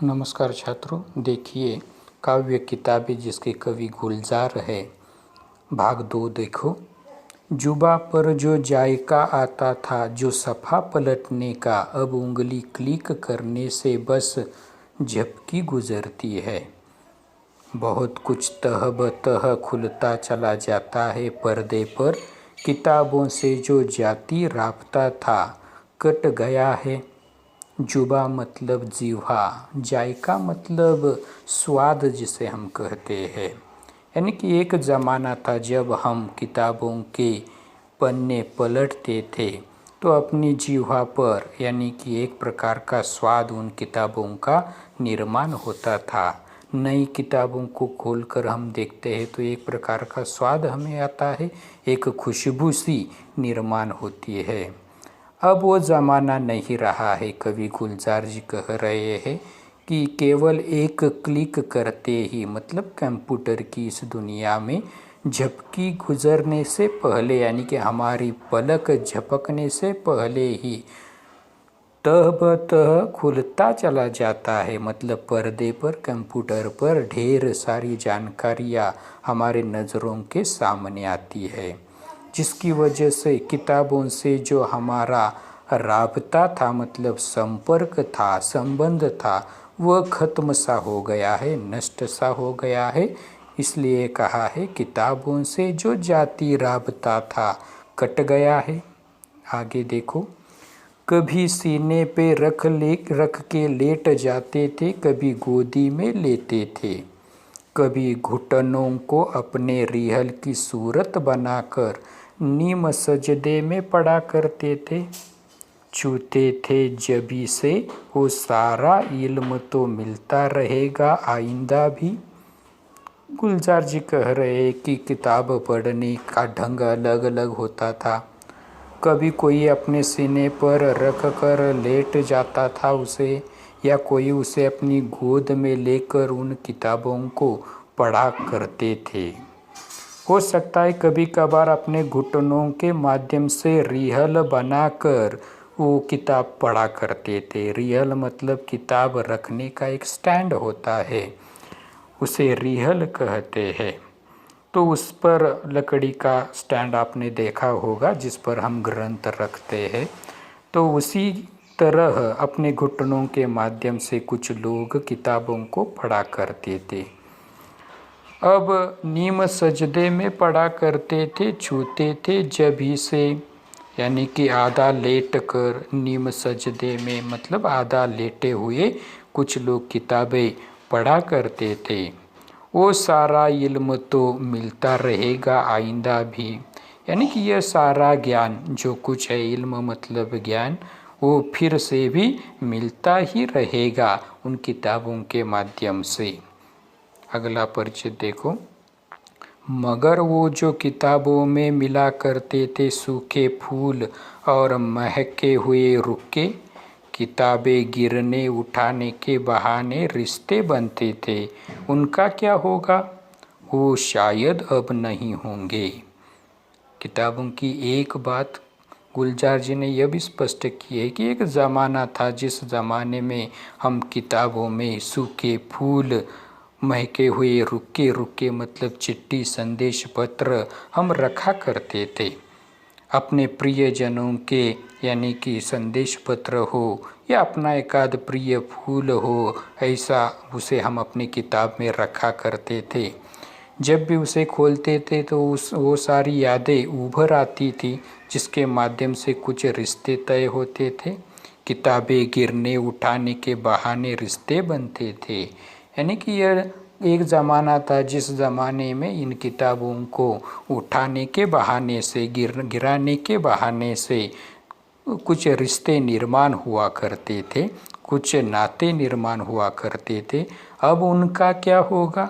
नमस्कार छात्रों, देखिए काव्य किताबें जिसके कवि गुलजार है, भाग 2 देखो। जुबा पर जो जायका आता था, जो सफ़ा पलटने का, अब उंगली क्लिक करने से बस झपकी गुजरती है। बहुत कुछ तह बतह खुलता चला जाता है पर्दे पर, किताबों से जो जाती राब्ता था कट गया है। जुबा मतलब जीवा, जायका मतलब स्वाद जिसे हम कहते हैं। यानी कि एक ज़माना था जब हम किताबों के पन्ने पलटते थे तो अपनी जीवा पर यानी कि एक प्रकार का स्वाद उन किताबों का निर्माण होता था। नई किताबों को खोलकर हम देखते हैं तो एक प्रकार का स्वाद हमें आता है, एक खुशबू सी निर्माण होती है। अब वो ज़माना नहीं रहा है। कवि गुलजार जी कह रहे हैं कि केवल एक क्लिक करते ही, मतलब कंप्यूटर की इस दुनिया में झपकी गुजरने से पहले, यानी कि हमारी पलक झपकने से पहले ही तह बतह खुलता चला जाता है। मतलब पर्दे पर, कंप्यूटर पर ढेर सारी जानकारियाँ हमारे नज़रों के सामने आती है, जिसकी वजह से किताबों से जो हमारा राबता था, मतलब संपर्क था, संबंध था, वह ख़त्म सा हो गया है, नष्ट सा हो गया है। इसलिए कहा है किताबों से जो जाती राबता था कट गया है। आगे देखो, कभी सीने पे रख के लेट जाते थे, कभी गोदी में लेते थे, कभी घुटनों को अपने रिहल की सूरत बनाकर नीम सजदे में पड़ा करते थे। छूते थे जबी से वो सारा इल्म तो मिलता रहेगा आइंदा भी। गुलजार जी कह रहे कि किताब पढ़ने का ढंग अलग अलग होता था। कभी कोई अपने सीने पर रख कर लेट जाता था उसे, या कोई उसे अपनी गोद में लेकर उन किताबों को पढ़ा करते थे। हो सकता है कभी कभार अपने घुटनों के माध्यम से रिहल बनाकर वो किताब पढ़ा करते थे। रिहल मतलब किताब रखने का एक स्टैंड होता है, उसे रिहल कहते हैं। तो उस पर लकड़ी का स्टैंड आपने देखा होगा जिस पर हम ग्रंथ रखते हैं। तो उसी तरह अपने घुटनों के माध्यम से कुछ लोग किताबों को पढ़ा करते थे। अब नीम सजदे में पढ़ा करते थे, छूते थे जभी से, यानी कि आधा लेट कर नीम सजदे में, मतलब आधा लेटे हुए कुछ लोग किताबें पढ़ा करते थे। वो सारा इल्म तो मिलता रहेगा आइंदा भी, यानी कि यह सारा ज्ञान जो कुछ है, इल्म मतलब ज्ञान, वो फिर से भी मिलता ही रहेगा उन किताबों के माध्यम से। अगला परिचय देखो, मगर वो जो किताबों में मिला करते थे सूखे फूल और महके हुए रुक्के, किताबें गिरने उठाने के बहाने रिश्ते बनते थे, उनका क्या होगा? वो शायद अब नहीं होंगे। किताबों की एक बात गुलजार जी ने यह भी स्पष्ट की है कि एक ज़माना था जिस ज़माने में हम किताबों में सूखे फूल, महके हुए रुके रुके मतलब चिट्ठी, संदेश पत्र हम रखा करते थे अपने प्रियजनों के, यानी कि संदेश पत्र हो या अपना एकाध प्रिय फूल हो, ऐसा उसे हम अपनी किताब में रखा करते थे। जब भी उसे खोलते थे तो वो सारी यादें उभर आती थी, जिसके माध्यम से कुछ रिश्ते तय होते थे। किताबें गिरने उठाने के बहाने रिश्ते बनते थे, यानी कि यह एक ज़माना था जिस ज़माने में इन किताबों को उठाने के बहाने से, गिराने के बहाने से कुछ रिश्ते निर्माण हुआ करते थे, कुछ नाते निर्माण हुआ करते थे। अब उनका क्या होगा?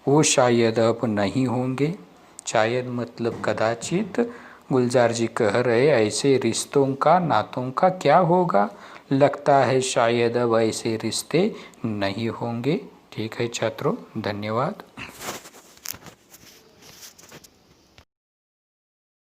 वो शायद अब नहीं होंगे। शायद मतलब कदाचित गुलजार जी कह रहे ऐसे रिश्तों का, नातों का क्या होगा? लगता है शायद अब ऐसे रिश्ते नहीं होंगे। ठीक है छात्रों, धन्यवाद।